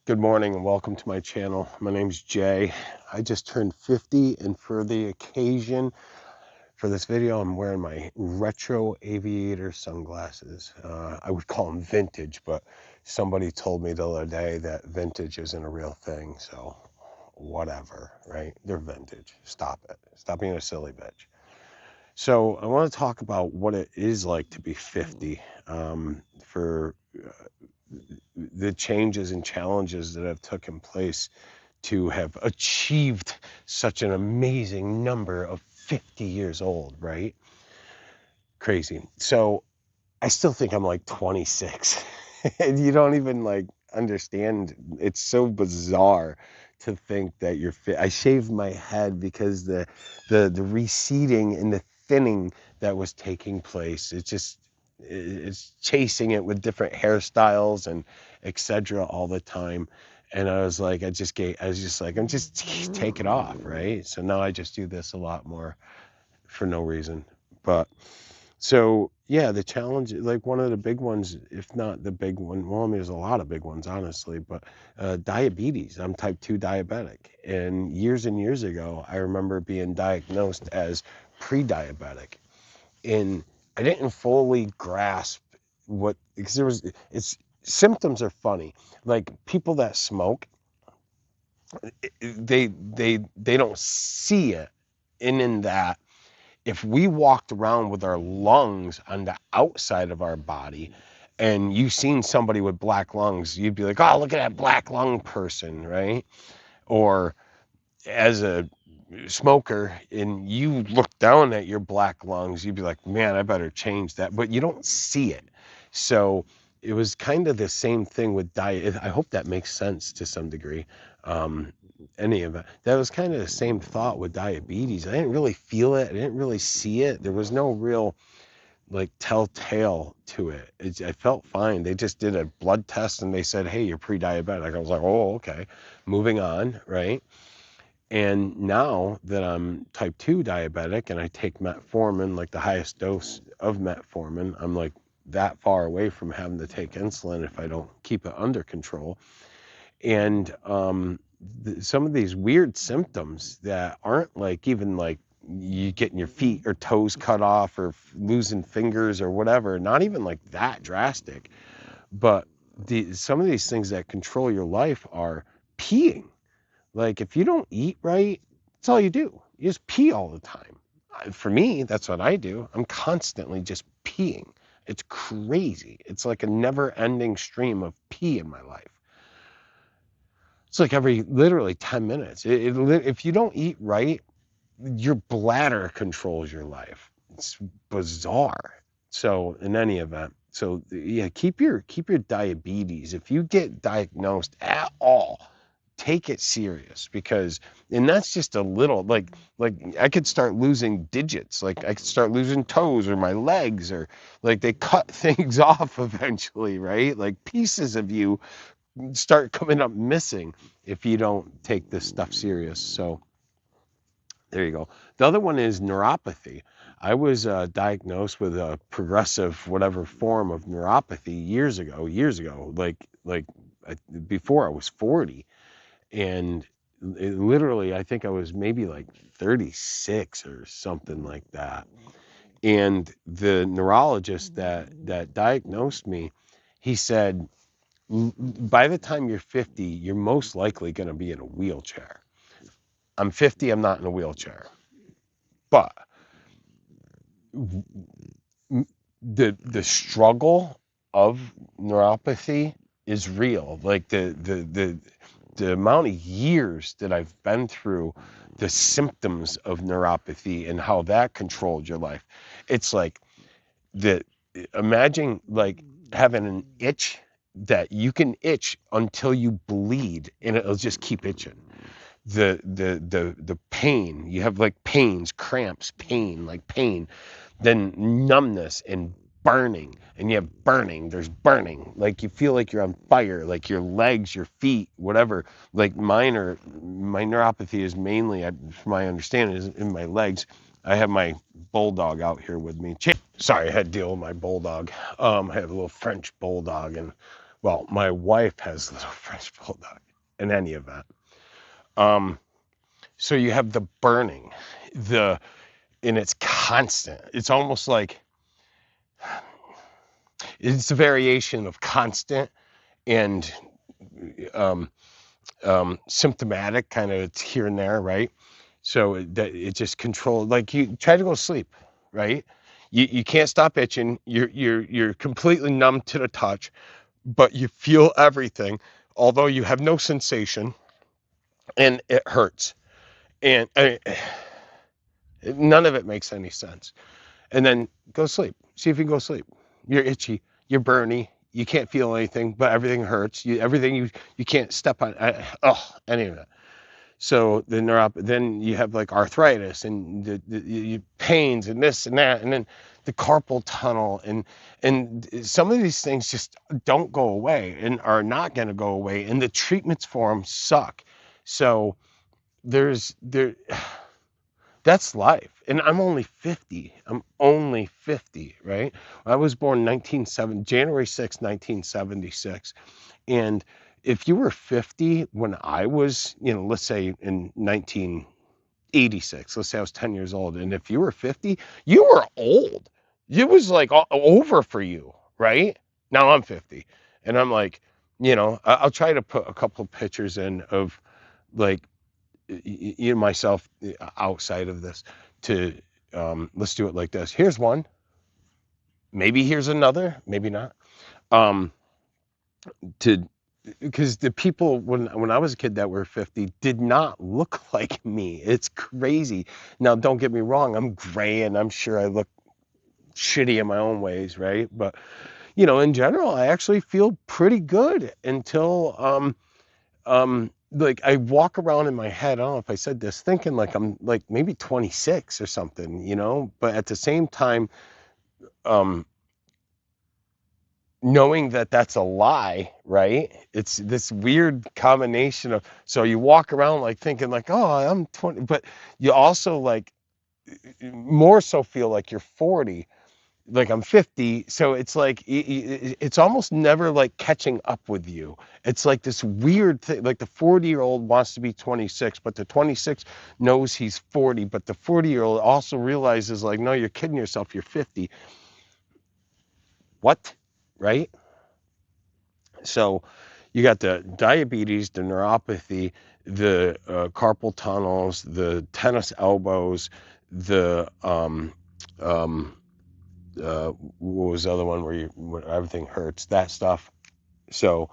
Good morning and welcome to my channel. My name's Jay. I just turned 50, and for the occasion for this video, I'm wearing my retro aviator sunglasses. I would call them vintage, but somebody told me the other day that vintage isn't a real thing, so whatever, right? They're vintage. Stop it. Stop being a silly bitch. So I want to talk about what it is like to be 50, for the changes and challenges that have taken place to have achieved such an amazing number of 50 years old, right? Crazy. So I still think I'm like 26. And you don't even like understand. It's so bizarre to think that you're fit. I shaved my head because the receding and the thinning that was taking place, it's chasing it with different hairstyles and etc. all the time. And I was like, I was just like, I'm just take it off, right? So now I just do this a lot more for no reason. But so yeah, the challenge, like one of the big ones, if not the big one, well, I mean, there's a lot of big ones, honestly, but diabetes. I'm type 2 diabetic. And years ago, I remember being diagnosed as pre-diabetic. And I didn't fully grasp because it's symptoms are funny. Like people that smoke, they don't see it. And in that, if we walked around with our lungs on the outside of our body and you seen somebody with black lungs, you'd be like, oh, look at that black lung person, right? Or as a smoker and you look down at your black lungs, you'd be like, man, I better change that. But you don't see it. So it was kind of the same thing with diet. I hope that makes sense to some degree. Um, any of it. That was kind of the same thought with diabetes. I didn't really feel it. I didn't really see it. There was no real like telltale to it. I felt fine. They just did a blood test and they said, hey, you're pre-diabetic. I was like, oh, okay. Moving on, right? And now that I'm type 2 diabetic and I take metformin, like the highest dose of metformin, I'm like that far away from having to take insulin if I don't keep it under control. And some of these weird symptoms that aren't like even like you getting your feet or toes cut off or losing fingers or whatever, not even like that drastic, but some of these things that control your life are peeing. Like if you don't eat right, that's all you do. You just pee all the time. For me, that's what I do. I'm constantly just peeing. It's crazy. It's like a never-ending stream of pee in my life. It's like every literally 10 minutes. If you don't eat right, your bladder controls your life. It's bizarre. So in any event, so yeah, keep your diabetes. If you get diagnosed at all, take it serious because and that's just a little like I could start losing digits, like I could start losing toes or my legs or like they cut things off eventually, right? Like pieces of you start coming up missing if you don't take this stuff serious. So there you go. The other one is neuropathy. I was diagnosed with a progressive whatever form of neuropathy years ago, like before I was 40. And literally, I think I was maybe like 36 or something like that. And the neurologist that diagnosed me, he said, by the time you're 50, you're most likely going to be in a wheelchair. I'm 50, I'm not in a wheelchair. But the struggle of neuropathy is real. Like the amount of years that I've been through the symptoms of neuropathy and how that controlled your life. It's like the imagine like having an itch that you can itch until you bleed and it'll just keep itching. The pain, you have like pains, cramps, pain, then numbness and burning, and you have burning, there's burning, like you feel like you're on fire, like your legs, your feet, whatever. Like my neuropathy is mainly, from my understanding, is in my legs. I have my bulldog out here with me. Sorry, I had to deal with my bulldog. I have a little French bulldog, and Well, my wife has little French bulldog in any event. Um, so you have the burning, the and it's constant. It's almost like it's a variation of constant and um, symptomatic, kind of it's here and there, right? So that it just controlled. Like you try to go to sleep, right? You can't stop itching. You're completely numb to the touch, but you feel everything, although you have no sensation, and it hurts. And none of it makes any sense. And then go sleep. See if you can go sleep. You're itchy. You're burny. You can't feel anything, but everything hurts. Everything you can't step on. Any of it. So then you have like arthritis and the pains and this and that, and then the carpal tunnel and some of these things just don't go away and are not going to go away, and the treatments for them suck. So there that's life. And I'm only 50. I'm only 50, right? I was born January 6, 1976. And if you were 50 when I was, let's say in 1986, let's say I was 10 years old, and if you were 50, you were old. It was like over for you, right? Now I'm 50. And I'm like, I'll try to put a couple of pictures in of like myself outside of this to let's do it like this. Here's one, maybe here's another, maybe not. um to Because the people when I was a kid that were 50 did not look like me. It's crazy. Now don't get me wrong, I'm gray and I'm sure I look shitty in my own ways, right? But in general I actually feel pretty good until like I walk around in my head, I don't know if I said this, thinking like I'm like maybe 26 or something, but at the same time, um, knowing that that's a lie, right? It's this weird combination of, so you walk around like thinking like, oh, I'm 20, but you also like more so feel like you're 40, like I'm 50. So it's like it's almost never like catching up with you. It's like this weird thing, like the 40-year-old wants to be 26, but the 26 knows he's 40, but the 40-year-old also realizes like, no, you're kidding yourself, you're 50. What? Right? So you got the diabetes, the neuropathy, the carpal tunnels, the tennis elbows, the what was the other one where everything hurts, that stuff. So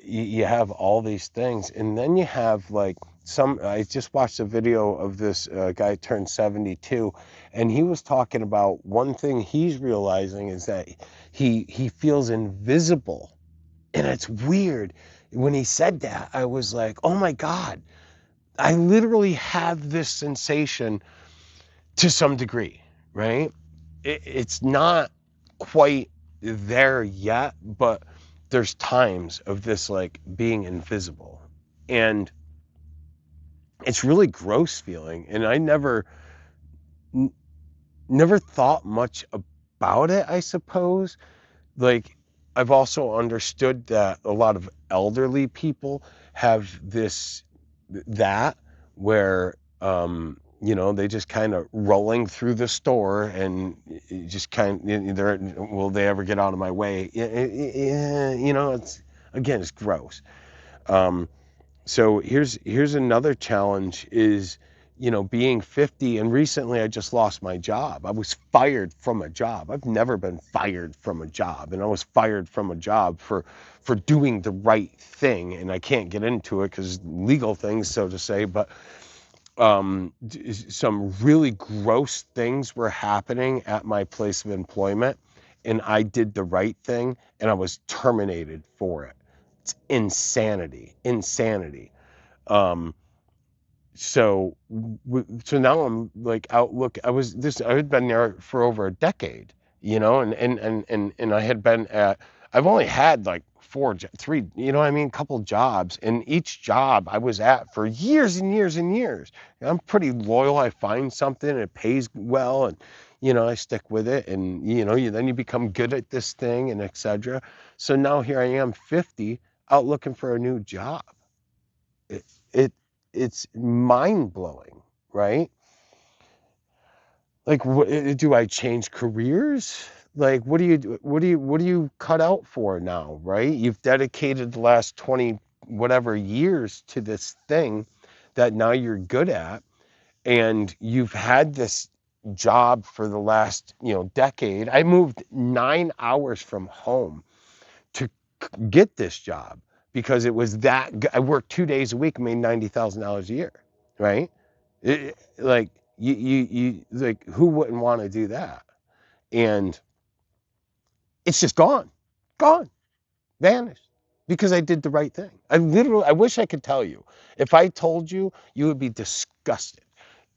you have all these things, and then you have like I just watched a video of this guy turned 72, and he was talking about one thing he's realizing is that he feels invisible. And it's weird. When he said that, I was like, oh my God, I literally have this sensation to some degree, right? It's not quite there yet, but there's times of this like being invisible. And it's really gross feeling. And I never thought much about it, I suppose. Like, I've also understood that a lot of elderly people have that where they just kind of rolling through the store and just they're, will they ever get out of my way? It's, again, it's gross. um so here's another challenge is, being 50, and recently I just lost my job. I was fired from a job. I've never been fired from a job, and I was fired from a job for doing the right thing, and I can't get into it because legal things, so to say, but some really gross things were happening at my place of employment, and I did the right thing, and I was terminated for it. It's insanity. Um, so now I'm like outlook. I had been there for over a decade, and I had been I've only had like three, what I mean, couple jobs, and each job I was at for years and years and years. I'm pretty loyal. I find something and it pays well, and I stick with it, and then you become good at this thing, and etc. So now here I am, 50, out looking for a new job. It, it it's mind blowing, right? Like, do I change careers? Like, what do you cut out for now, right? You've dedicated the last 20 whatever years to this thing that now you're good at, and you've had this job for the last, decade. I moved 9 hours from home to get this job because it was I worked 2 days a week, made $90,000 a year, right? Like, you like, who wouldn't want to do that? And it's just gone, vanished, because I did the right thing. I wish I could tell you. If I told you, you would be disgusted.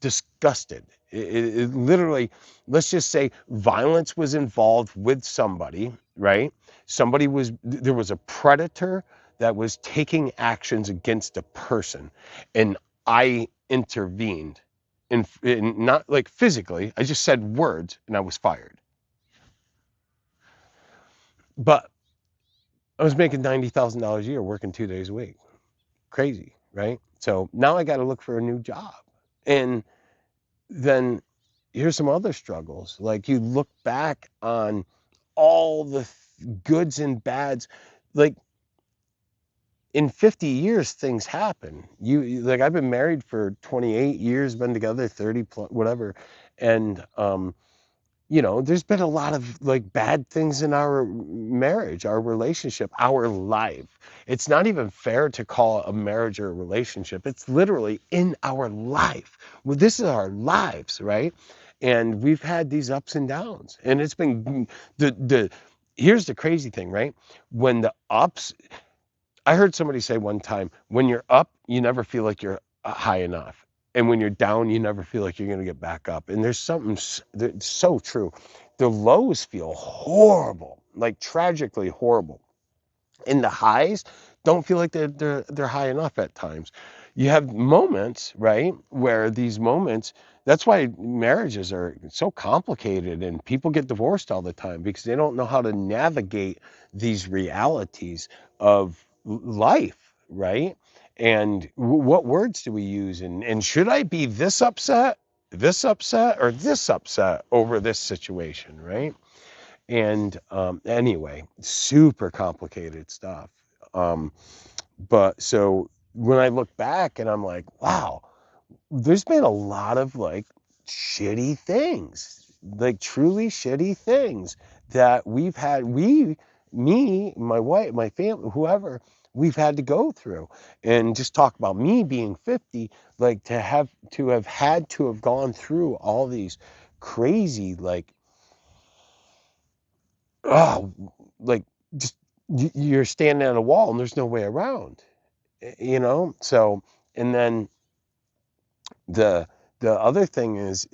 Disgusted. It literally, let's just say violence was involved with somebody, right? There was a predator that was taking actions against a person, and I intervened. In not like physically, I just said words and I was fired. But I was making $90,000 a year working 2 days a week. Crazy, right? So now I got to look for a new job. And then here's some other struggles. Like, you look back on all the goods and bads. Like, in 50 years, things happen. Like, I've been married for 28 years, been together 30 plus, whatever. And, there's been a lot of like bad things in our marriage, our relationship, our life. It's not even fair to call it a marriage or a relationship. It's literally in our life. Well, this is our lives, right? And we've had these ups and downs. And it's been the here's the crazy thing, right? When the ups I heard somebody say one time, when you're up, you never feel like you're high enough. And when you're down, you never feel like you're going to get back up. And there's something that's so true. The lows feel horrible, like tragically horrible. And the highs don't feel like they're high enough at times. You have moments, right, where these moments, that's why marriages are so complicated and people get divorced all the time, because they don't know how to navigate these realities of life, right? And what words do we use? And should I be this upset, or this upset over this situation, right? And anyway, super complicated stuff. Um, but so when I look back and I'm like, wow, there's been a lot of like shitty things, like truly shitty things that we've had, me, my wife, my family, whoever, we've had to go through. And just talk about me being 50, like to have had to have gone through all these crazy, like, oh, like, just you're standing on a wall and there's no way around, So, and then the other thing is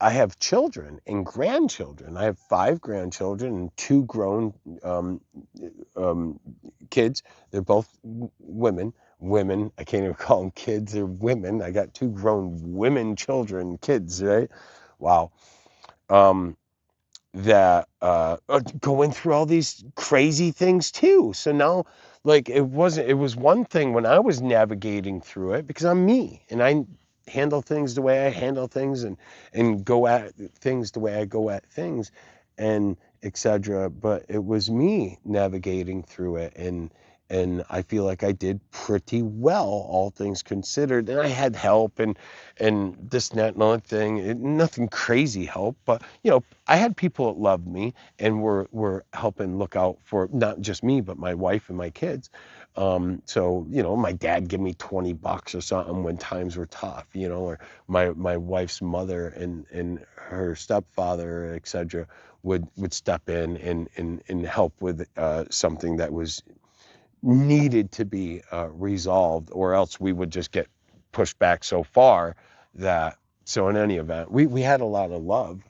I have children and grandchildren. I have 5 grandchildren and 2 grown um, um, kids. They're both women. Women. I can't even call them kids. They're women. I got 2 grown women children, kids. Right? Wow. Um, that are going through all these crazy things too. So now, like, it was one thing when I was navigating through it, because I'm me and I handle things the way I handle things, and go at things the way I go at things, and etc. But it was me navigating through it, and I feel like I did pretty well, all things considered. And I had help, and this and that and other thing. Nothing crazy help, but I had people that loved me and were helping look out for not just me, but my wife and my kids. So my dad give me $20 or something when times were tough, or my wife's mother and her stepfather, etc., would step in and help with something that was needed to be resolved, or else we would just get pushed back so far that. So in any event, we had a lot of love,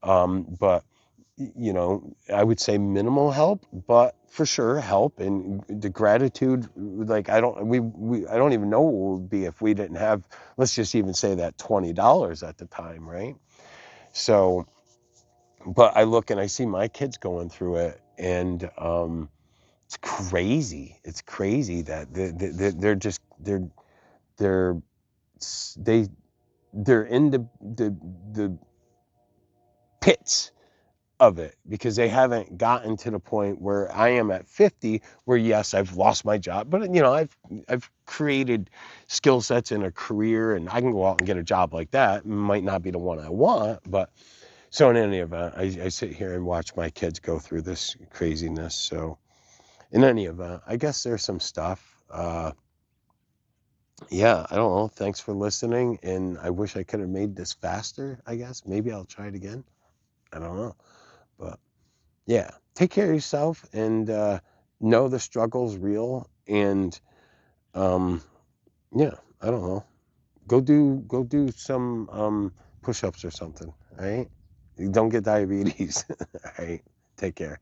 but I would say minimal help, but for sure help. And the gratitude, like, I don't even know what it would be if we didn't have, let's just even say that $20 at the time, right? So But I look and I see my kids going through it, and it's crazy. It's crazy that they're just they're they they're in the pits of it because they haven't gotten to the point where I am at 50, where yes, I've lost my job, but I've created skill sets in a career, and I can go out and get a job like that. It might not be the one I want, but so in any event, I sit here and watch my kids go through this craziness. So in any event, I guess there's some stuff. Yeah, I don't know. Thanks for listening, and I wish I could have made this faster. I guess maybe I'll try it again. I don't know, but yeah, take care of yourself, and know the struggle's real. And um, yeah, I don't know. Go do some push-ups or something. All right. You don't get diabetes. All right. Take care.